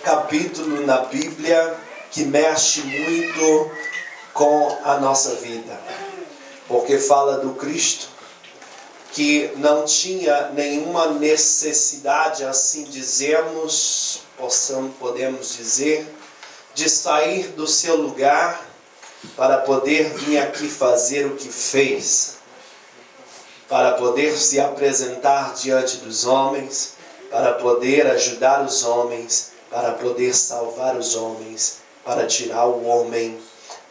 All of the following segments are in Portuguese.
capítulo na Bíblia que mexe muito com a nossa vida, porque fala do Cristo que não tinha nenhuma necessidade, assim podemos dizer, de sair do seu lugar para poder vir aqui fazer o que fez, para poder se apresentar diante dos homens, para poder ajudar os homens, para poder salvar os homens, para tirar o homem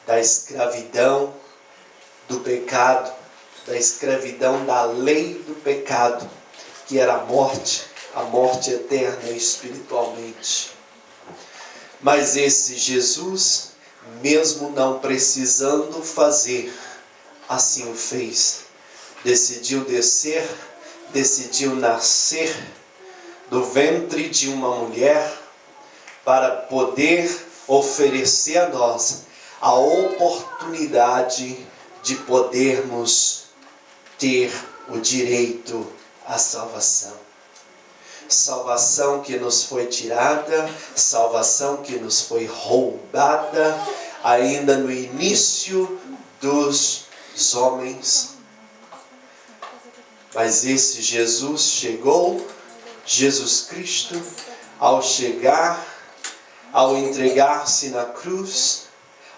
da escravidão do pecado, da escravidão da lei do pecado, que era a morte eterna espiritualmente. Mas esse Jesus, mesmo não precisando fazer, assim o fez. Decidiu descer, decidiu nascer do ventre de uma mulher para poder oferecer a nós a oportunidade de podermos ter o direito à salvação. Salvação que nos foi tirada, salvação que nos foi roubada, ainda no início dos homens. Mas esse Jesus chegou, Jesus Cristo, ao chegar, ao entregar-se na cruz,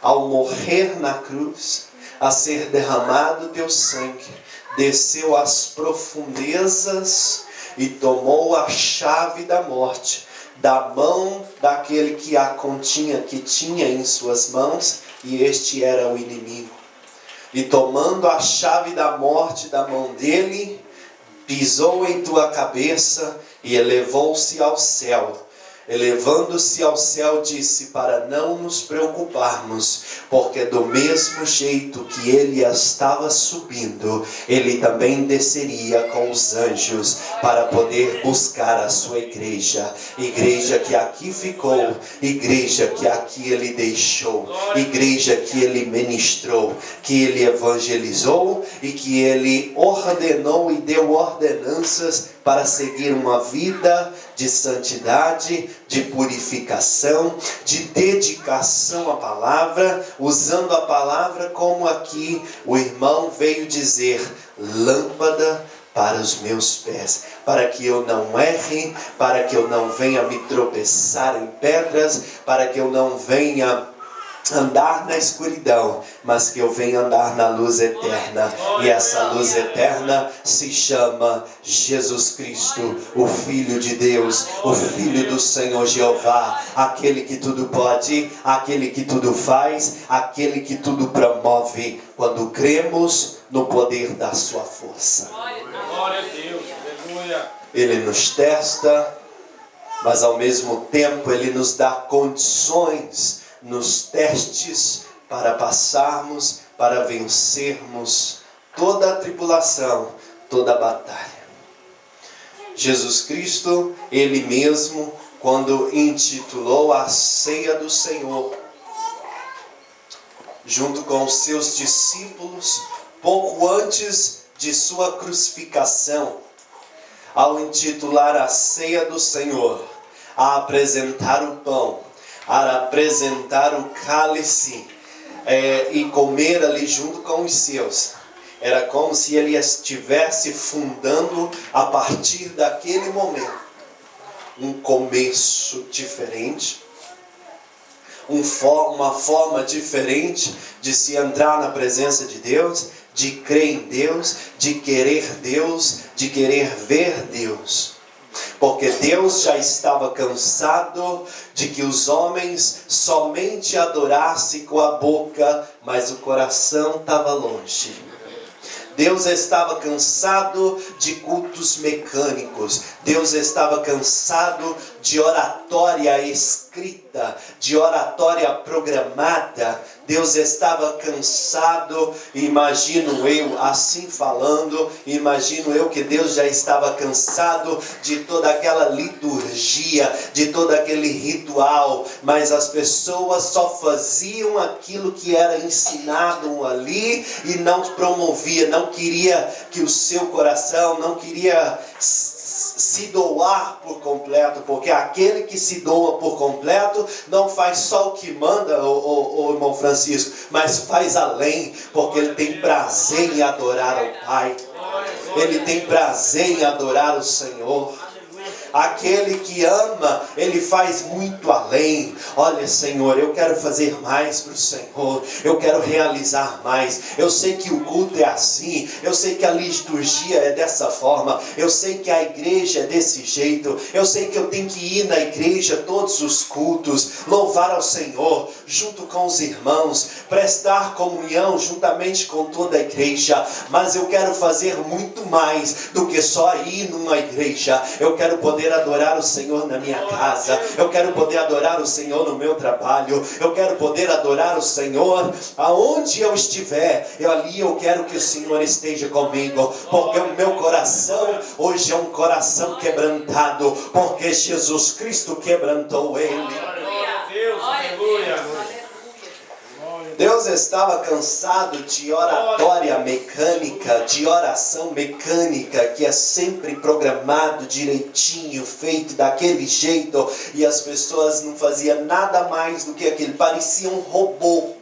ao morrer na cruz, a ser derramado teu sangue, desceu às profundezas e tomou a chave da morte da mão daquele que a continha, que tinha em suas mãos, e este era o inimigo. E tomando a chave da morte da mão dele, pisou em tua cabeça e elevou-se ao céu. Elevando-se ao céu, disse para não nos preocuparmos, porque do mesmo jeito que ele estava subindo, ele também desceria com os anjos para poder buscar a sua igreja. Igreja que aqui ficou, igreja que aqui ele deixou, igreja que ele ministrou, que ele evangelizou e que ele ordenou e deu ordenanças para seguir uma vida de santidade, de purificação, de dedicação à palavra, usando a palavra como aqui o irmão veio dizer, lâmpada para os meus pés, para que eu não erre, para que eu não venha me tropeçar em pedras, para que eu não venha andar na escuridão, mas que eu venha andar na luz eterna. E essa luz eterna se chama Jesus Cristo, o Filho de Deus, o Filho do Senhor Jeová, aquele que tudo pode, aquele que tudo faz, aquele que tudo promove, quando cremos no poder da sua força. Glória a Deus, aleluia. Ele nos testa, mas ao mesmo tempo ele nos dá condições nos testes para passarmos, para vencermos toda a tribulação, toda a batalha. Jesus Cristo, ele mesmo, quando intitulou a ceia do Senhor, junto com os seus discípulos, pouco antes de sua crucificação, ao intitular a ceia do Senhor, a apresentar o pão, a apresentar o cálice e comer ali junto com os seus. Era como se ele estivesse fundando a partir daquele momento um começo diferente, uma forma diferente de se entrar na presença de Deus, de crer em Deus, de querer ver Deus. Porque Deus já estava cansado de que os homens somente adorassem com a boca, mas o coração estava longe. Deus estava cansado de cultos mecânicos. Deus estava cansado de oratória escrita, de oratória programada. Deus estava cansado, imagino eu assim falando, imagino eu que Deus já estava cansado de toda aquela liturgia, de todo aquele ritual, mas as pessoas só faziam aquilo que era ensinado ali e não promovia, não queria que o seu coração, não queria se doar por completo, porque aquele que se doa por completo não faz só o que manda, o irmão Francisco, mas faz além, porque ele tem prazer em adorar ao Pai. Ele tem prazer em adorar o Senhor. Aquele que ama, ele faz muito além. Olha, Senhor, eu quero fazer mais para o Senhor. Eu quero realizar mais. Eu sei que o culto é assim. Eu sei que a liturgia é dessa forma. Eu sei que a igreja é desse jeito. Eu sei que eu tenho que ir na igreja todos os cultos, louvar ao Senhor junto com os irmãos, prestar comunhão juntamente com toda a igreja. Mas eu quero fazer muito mais do que só ir numa igreja. Eu quero poder adorar o Senhor na minha casa. Eu quero poder adorar o Senhor no meu trabalho. Eu quero poder adorar o Senhor aonde eu estiver. Ali eu quero que o Senhor esteja comigo, porque o meu coração hoje é um coração quebrantado, porque Jesus Cristo quebrantou ele. Glória a Deus, aleluia. Deus estava cansado de oratória mecânica, de oração mecânica, que é sempre programado direitinho, feito daquele jeito, e as pessoas não faziam nada mais do que aquilo, parecia um robô.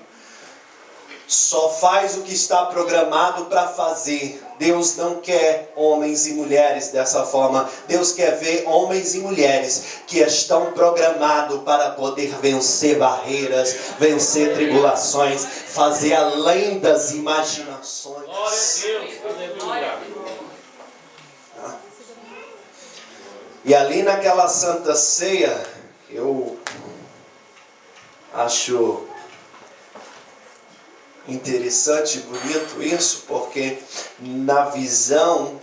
Só faz o que está programado para fazer. Deus não quer homens e mulheres dessa forma. Deus quer ver homens e mulheres que estão programados para poder vencer barreiras, vencer tribulações, fazer além das imaginações. Glória a Deus, aleluia. E ali naquela Santa Ceia, eu acho interessante e bonito isso, porque na visão,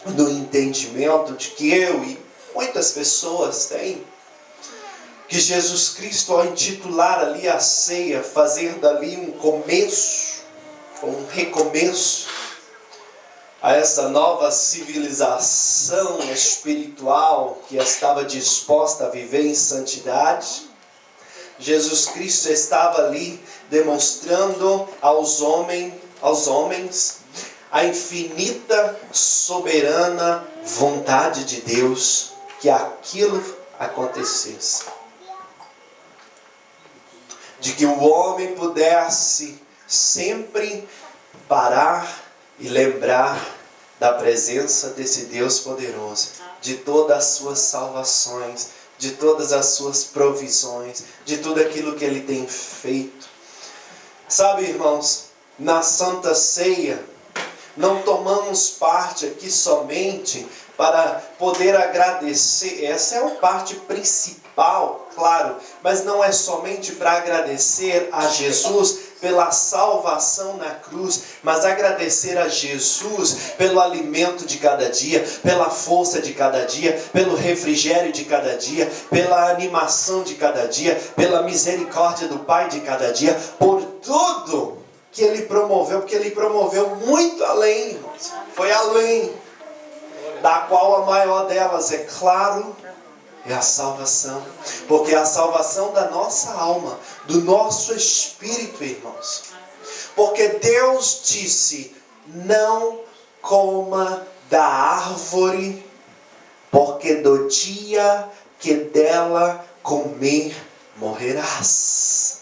no entendimento de que eu e muitas pessoas têm, que Jesus Cristo, ao intitular ali a ceia, fazer dali um começo, um recomeço a essa nova civilização espiritual que estava disposta a viver em santidade, Jesus Cristo estava ali demonstrando aos homens a infinita, soberana vontade de Deus, que aquilo acontecesse. De que o homem pudesse sempre parar e lembrar da presença desse Deus poderoso, de todas as suas salvações, de todas as suas provisões, de tudo aquilo que Ele tem feito. Sabe, irmãos, na Santa Ceia, não tomamos parte aqui somente para poder agradecer. Essa é a parte principal, claro, mas não é somente para agradecer a Jesus pela salvação na cruz, mas agradecer a Jesus pelo alimento de cada dia, pela força de cada dia, pelo refrigério de cada dia, pela animação de cada dia, pela misericórdia do Pai de cada dia, por tudo que Ele promoveu, porque Ele promoveu muito além, irmãos. Foi além, da qual a maior delas, é claro, é a salvação. Porque é a salvação da nossa alma, do nosso espírito, irmãos. Porque Deus disse: não coma da árvore, porque do dia que dela comer, morrerás.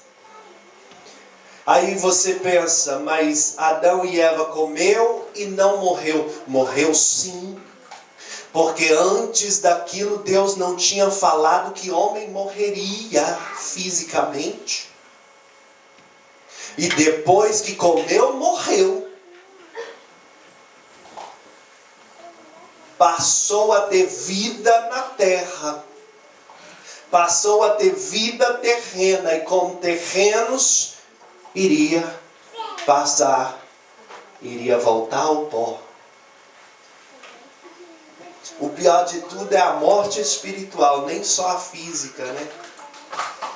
Aí você pensa, mas Adão e Eva comeu e não morreu. Morreu sim. Porque antes daquilo Deus não tinha falado que homem morreria fisicamente. E depois que comeu, morreu. Passou a ter vida na terra. Passou a ter vida terrena. E como terrenos, iria passar. Iria voltar ao pó. O pior de tudo é a morte espiritual, nem só a física, né?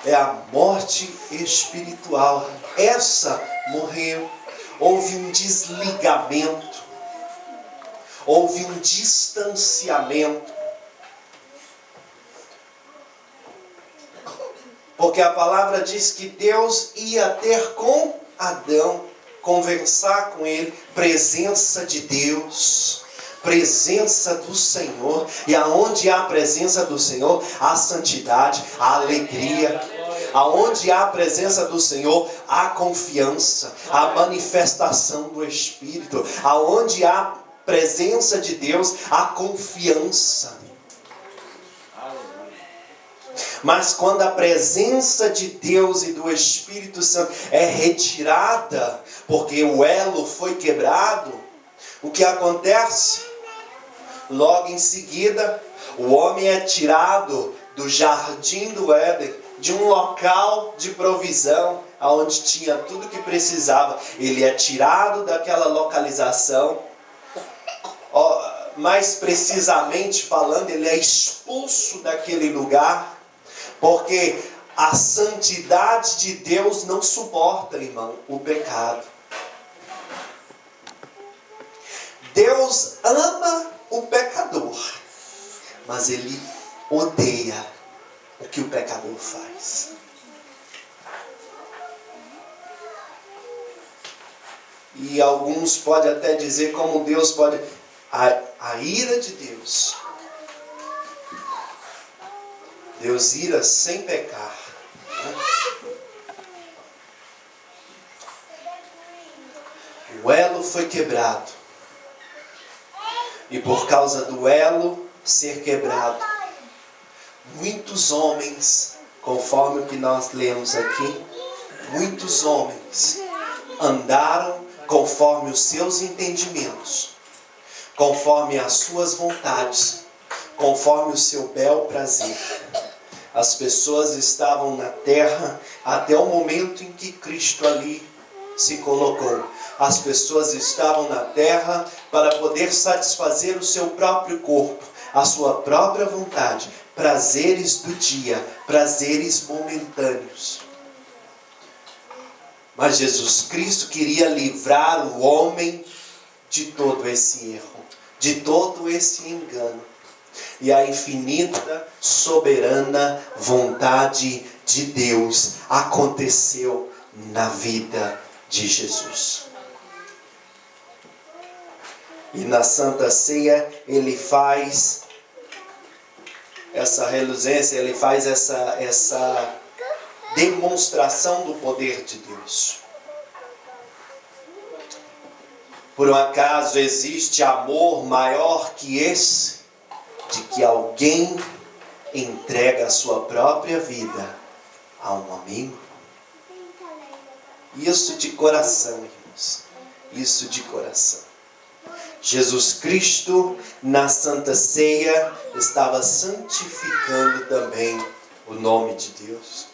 É a morte espiritual. Essa morreu. Houve um desligamento. Houve um distanciamento. Porque a palavra diz que Deus ia ter com Adão, conversar com ele, presença de Deus. presença do Senhor. E aonde há a presença do Senhor, há santidade, há alegria. Aonde há a presença do Senhor, há confiança, há manifestação do Espírito. Aonde há presença de Deus, há confiança. Mas quando a presença de Deus e do Espírito Santo é retirada, porque o elo foi quebrado, o que acontece? Logo em seguida, o homem é tirado do jardim do Éden, de um local de provisão, onde tinha tudo que precisava. Ele é tirado daquela localização. Mais precisamente falando, ele é expulso daquele lugar, porque a santidade de Deus não suporta, irmão, o pecado. Deus ama o pecador, mas Ele odeia o que o pecador faz. E alguns podem até dizer como Deus pode... A ira de Deus. Deus ira sem pecar. O elo foi quebrado. E por causa do elo ser quebrado, muitos homens, conforme o que nós lemos aqui, muitos homens andaram conforme os seus entendimentos, conforme as suas vontades, conforme o seu bel prazer. As pessoas estavam na terra até o momento em que Cristo ali se colocou. As pessoas estavam na terra para poder satisfazer o seu próprio corpo, a sua própria vontade, prazeres do dia, prazeres momentâneos. Mas Jesus Cristo queria livrar o homem de todo esse erro, de todo esse engano. E a infinita, soberana vontade de Deus aconteceu na vida de Jesus. E na Santa Ceia ele faz essa reluzência, ele faz essa demonstração do poder de Deus. Por um acaso existe amor maior que esse, de que alguém entrega a sua própria vida a um amigo? Isso de coração, irmãos. Isso de coração. Jesus Cristo, na Santa Ceia, estava santificando também o nome de Deus.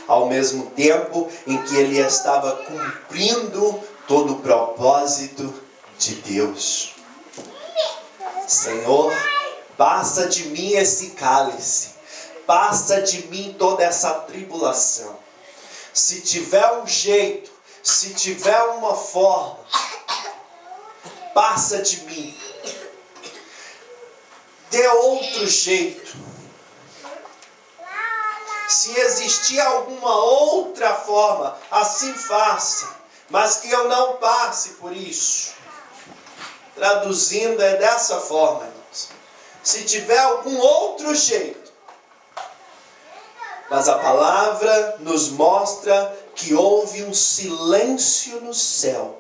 Ao mesmo tempo em que ele estava cumprindo todo o propósito de Deus. Senhor, passa de mim esse cálice, passa de mim toda essa tribulação. Se tiver um jeito, se tiver uma forma, passa de mim. Dê outro jeito. Se existir alguma outra forma, assim faça, mas que eu não passe por isso. Traduzindo, é dessa forma, irmãos. Se tiver algum outro jeito. Mas a palavra nos mostra que houve um silêncio no céu.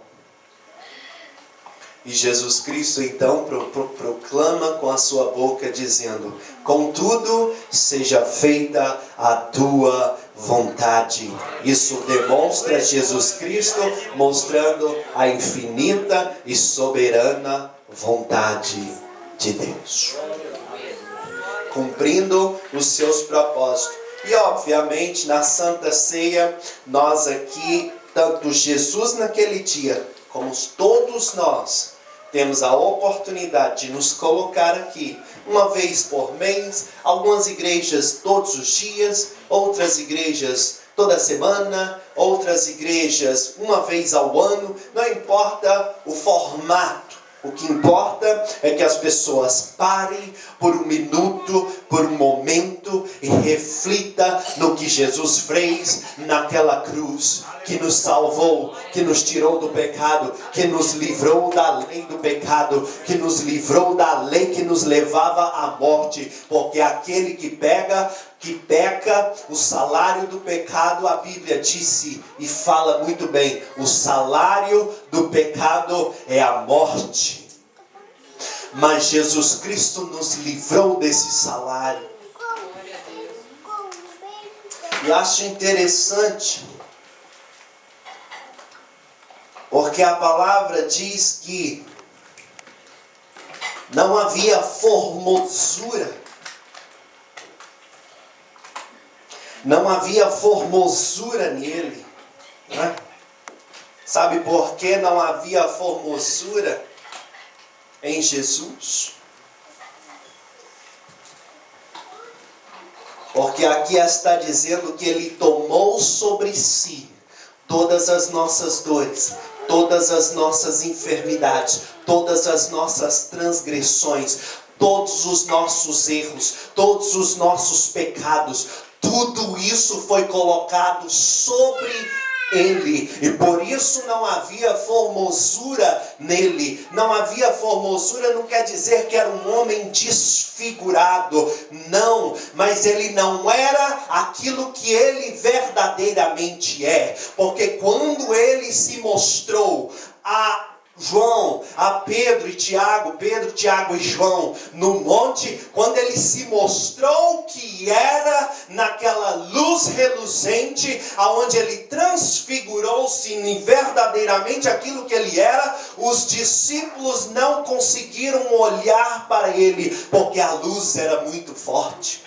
E Jesus Cristo então proclama com a sua boca dizendo: contudo, seja feita a tua vontade. Isso demonstra Jesus Cristo mostrando a infinita e soberana vontade de Deus, cumprindo os seus propósitos. E obviamente na Santa Ceia, nós aqui, tanto Jesus naquele dia, como todos nós, temos a oportunidade de nos colocar aqui, uma vez por mês, algumas igrejas todos os dias, outras igrejas toda semana, outras igrejas uma vez ao ano, não importa o formato. O que importa é que as pessoas parem por um minuto, por um momento e reflitam no que Jesus fez naquela cruz. que nos salvou, que nos tirou do pecado, que nos livrou da lei do pecado, que nos livrou da lei que nos levava à morte. Porque aquele que peca, o salário do pecado, a Bíblia disse e fala muito bem, o salário do pecado é a morte. Mas Jesus Cristo nos livrou desse salário. E acho interessante, porque a palavra diz que não havia formosura. Não havia formosura nele. Né? Sabe por que não havia formosura em Jesus? Porque aqui está dizendo que ele tomou sobre si todas as nossas dores, todas as nossas enfermidades, todas as nossas transgressões, todos os nossos erros, todos os nossos pecados. Tudo isso foi colocado sobre ele, e por isso não havia formosura nele. Não havia formosura não quer dizer que era um homem desfigurado, não, mas ele não era aquilo que ele verdadeiramente é, porque quando ele se mostrou a João, a Pedro, Tiago e João, no monte, quando ele se mostrou que era naquela luz reluzente, aonde ele transfigurou-se em verdadeiramente aquilo que ele era, os discípulos não conseguiram olhar para ele, porque a luz era muito forte.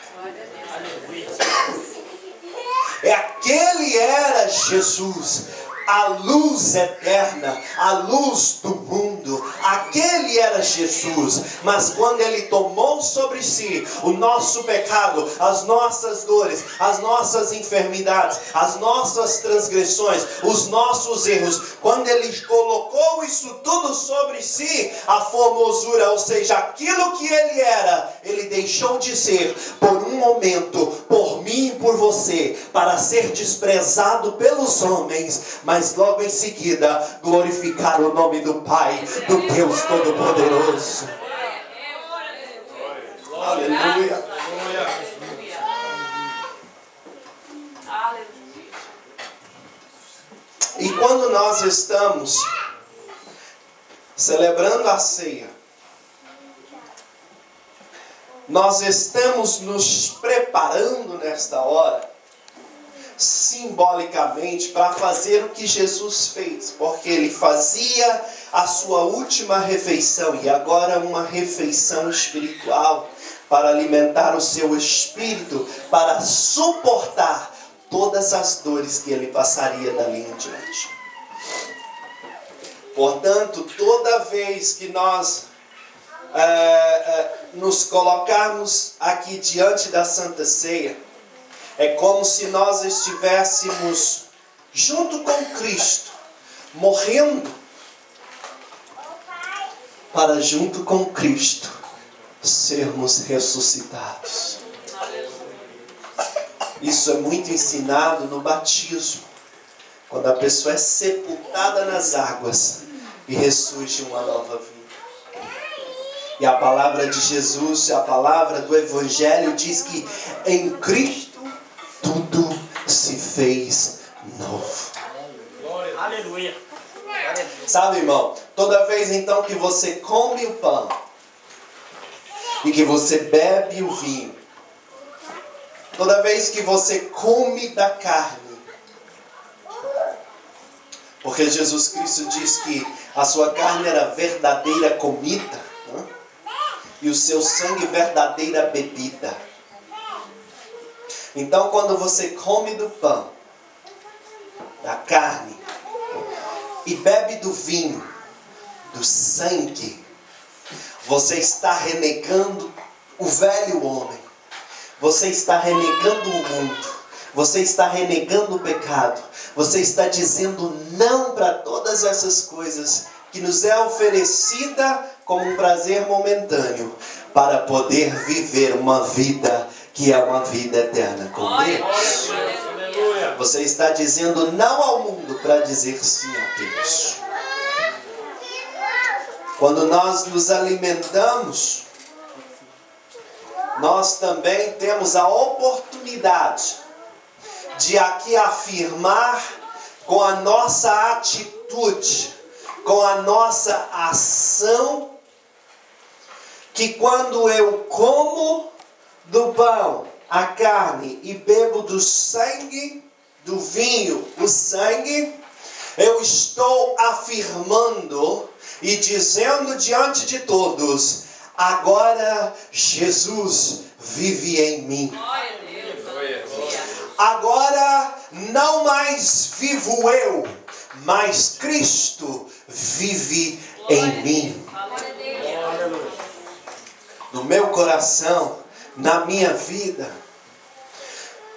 Aquele era Jesus, a luz eterna, a luz do mundo. Aquele era Jesus. Mas quando ele tomou sobre si o nosso pecado, as nossas dores, as nossas enfermidades, as nossas transgressões, os nossos erros, quando ele colocou isso tudo sobre si, a formosura, ou seja, aquilo que ele era, ele deixou de ser por um momento, por mim e por você, para ser desprezado pelos homens, mas logo em seguida glorificar o nome do Pai, do Deus Todo-Poderoso. Aleluia. E quando nós estamos celebrando a ceia, nós estamos nos preparando nesta hora, simbolicamente, para fazer o que Jesus fez, porque ele fazia a sua última refeição, e agora uma refeição espiritual, para alimentar o seu espírito, para suportar todas as dores que ele passaria dali em diante. Portanto, toda vez que nós nos colocarmos aqui diante da Santa Ceia, é como se nós estivéssemos junto com Cristo, morrendo, para junto com Cristo sermos ressuscitados. Isso é muito ensinado no batismo, quando a pessoa é sepultada nas águas e ressurge uma nova vida. E a palavra de Jesus, a palavra do Evangelho diz que em Cristo tudo se fez novo. Aleluia. Sabe, irmão, toda vez então que você come o pão e que você bebe o vinho, toda vez que você come da carne, porque Jesus Cristo diz que a sua carne era verdadeira comida, né? E o seu sangue verdadeira bebida. Então, quando você come do pão, da carne, e bebe do vinho, do sangue, você está renegando o velho homem, você está renegando o mundo, você está renegando o pecado, você está dizendo não para todas essas coisas que nos é oferecida como um prazer momentâneo, para poder viver uma vida que é uma vida eterna com Deus. Aleluia. Você está dizendo não ao mundo para dizer sim a Deus. Quando nós nos alimentamos, nós também temos a oportunidade de aqui afirmar com a nossa atitude, com a nossa ação, que quando eu como do pão, a carne, e bebo do sangue, do vinho, o sangue, eu estou afirmando e dizendo diante de todos: agora Jesus vive em mim. Agora não mais vivo eu, mas Cristo vive em mim. No meu coração, na minha vida,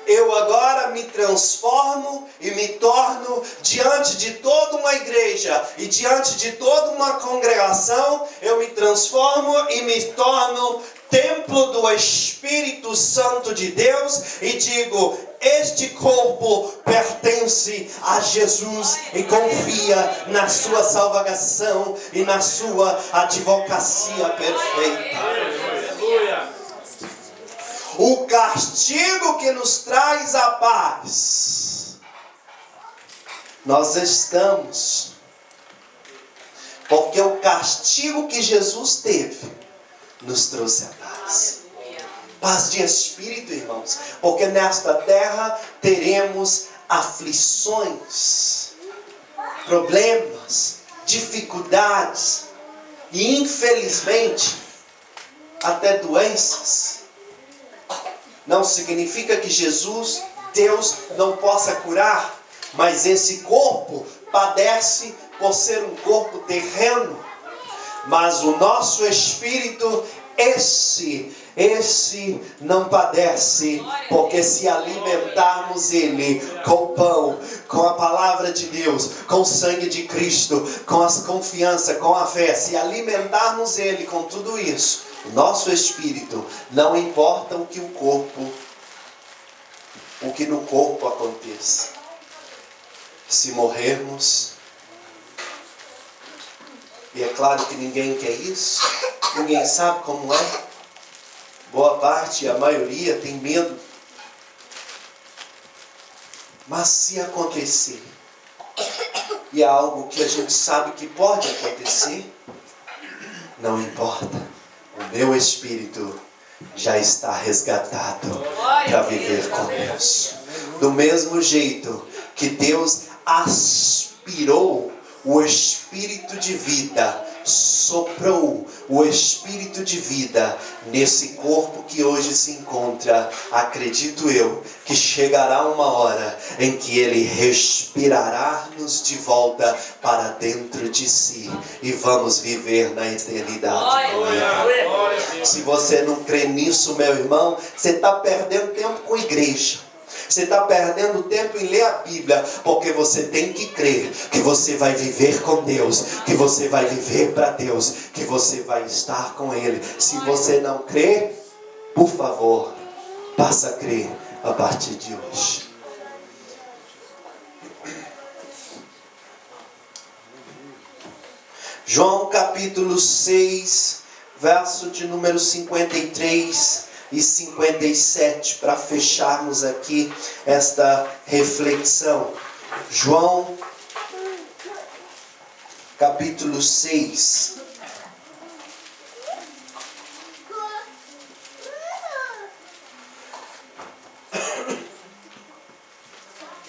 eu agora me transformo e me torno diante de toda uma igreja e diante de toda uma congregação, eu me transformo e me torno templo do Espírito Santo de Deus e digo: este corpo pertence a Jesus, e confia na sua salvação e na sua advocacia perfeita. Aleluia. O castigo que nos traz a paz, nós estamos, porque o castigo que Jesus teve nos trouxe a paz. Paz de espírito, irmãos, porque nesta terra teremos aflições, problemas, dificuldades e, infelizmente, até doenças. Não significa que Jesus, Deus, não possa curar, mas esse corpo padece por ser um corpo terreno. Mas o nosso espírito, esse não padece, porque se alimentarmos ele com pão, com a palavra de Deus, com o sangue de Cristo, com a confiança, com a fé, se alimentarmos ele com tudo isso, o nosso espírito, não importa o que no corpo aconteça. Se morrermos, e é claro que ninguém quer isso, ninguém sabe como é, boa parte, a maioria tem medo, mas se acontecer, e é algo que a gente sabe que pode acontecer, não importa. O meu espírito já está resgatado para viver com Deus. Do mesmo jeito que Deus aspirou o espírito de vida, soprou o espírito de vida nesse corpo que hoje se encontra, acredito eu que chegará uma hora em que ele respirará-nos de volta para dentro de si e vamos viver na eternidade com ele. Se você não crê nisso, meu irmão, você está perdendo tempo com a igreja. Você está perdendo tempo em ler a Bíblia, porque você tem que crer que você vai viver com Deus, que você vai viver para Deus, que você vai estar com Ele. Se você não crê, por favor, passa a crer a partir de hoje. João capítulo 6, verso de número 53 e 57, para fecharmos aqui esta reflexão. João capítulo 6.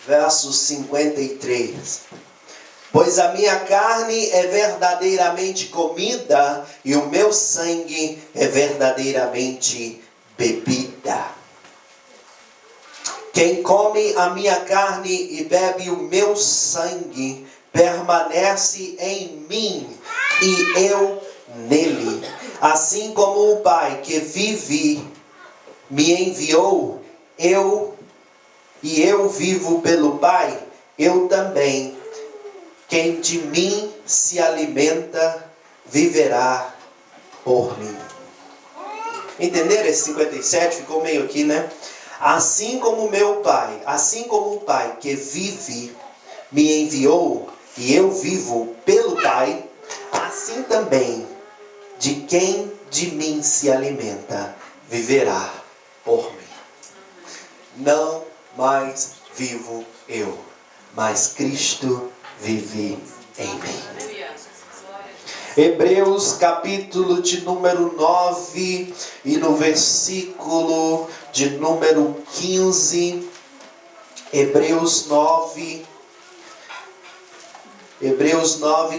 Verso 53. Pois a minha carne é verdadeiramente comida e o meu sangue é verdadeiramente bebida. Quem come a minha carne e bebe o meu sangue permanece em mim e eu nele. Assim como o Pai que vive me enviou, eu vivo pelo Pai, eu também. Quem de mim se alimenta, viverá por mim. Entenderam esse 57? Ficou meio aqui, né? Assim como o Pai que vive me enviou e eu vivo pelo Pai, assim também de quem de mim se alimenta viverá por mim. Não mais vivo eu, mas Cristo vive em mim. Hebreus capítulo de número 9 e no versículo de número 15. Hebreus 9,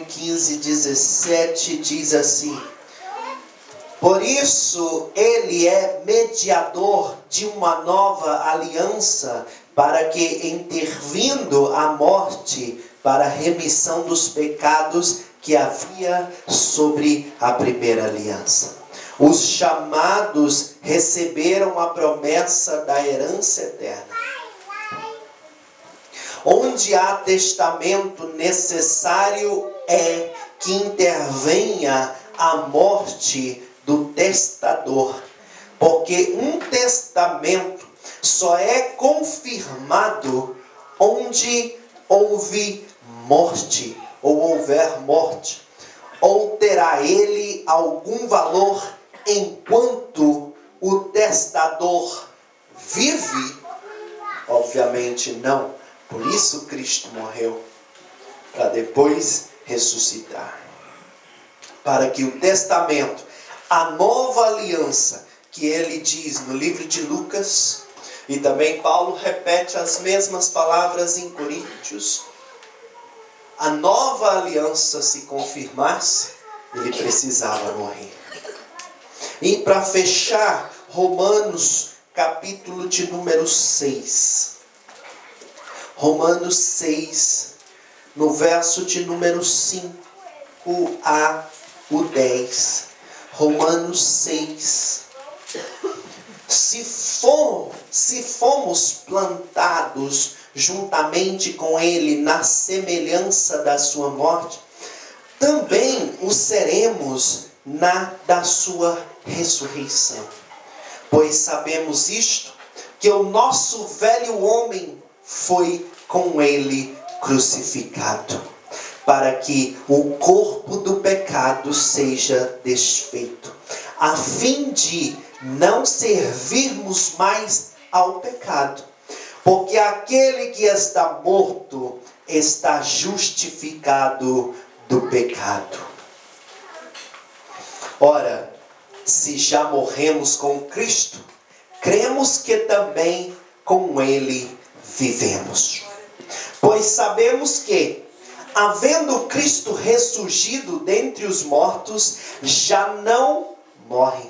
15, 17 diz assim: por isso ele é mediador de uma nova aliança, para que, intervindo a morte para a remissão dos pecados que havia sobre a primeira aliança, os chamados receberam a promessa da herança eterna. Onde há testamento, necessário é que intervenha a morte do testador, porque um testamento só é confirmado onde houve morte, ou houver morte, ou terá ele algum valor enquanto o testador vive? Obviamente não. Por isso Cristo morreu, para depois ressuscitar. Para que o testamento, a nova aliança, que ele diz no livro de Lucas, e também Paulo repete as mesmas palavras em Coríntios, a nova aliança se confirmasse, ele precisava morrer. E para fechar, Romanos capítulo de número 6. Romanos 6, no verso de número 5 a o 10. Romanos 6. Se fomos plantados juntamente com ele na semelhança da sua morte, também o seremos na da sua ressurreição. Pois sabemos isto, que o nosso velho homem foi com ele crucificado, para que o corpo do pecado seja desfeito, a fim de não servirmos mais ao pecado. Porque aquele que está morto está justificado do pecado. Ora, se já morremos com Cristo, cremos que também com ele vivemos. Pois sabemos que, havendo Cristo ressurgido dentre os mortos, já não morre.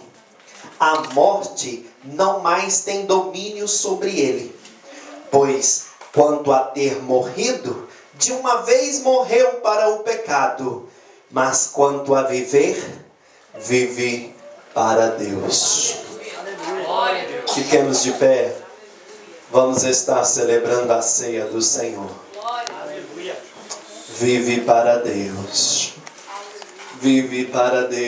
A morte não mais tem domínio sobre ele. Pois, quanto a ter morrido, de uma vez morreu para o pecado, mas quanto a viver, vive para Deus. Fiquemos de pé. Vamos estar celebrando a ceia do Senhor. Vive para Deus. Vive para Deus.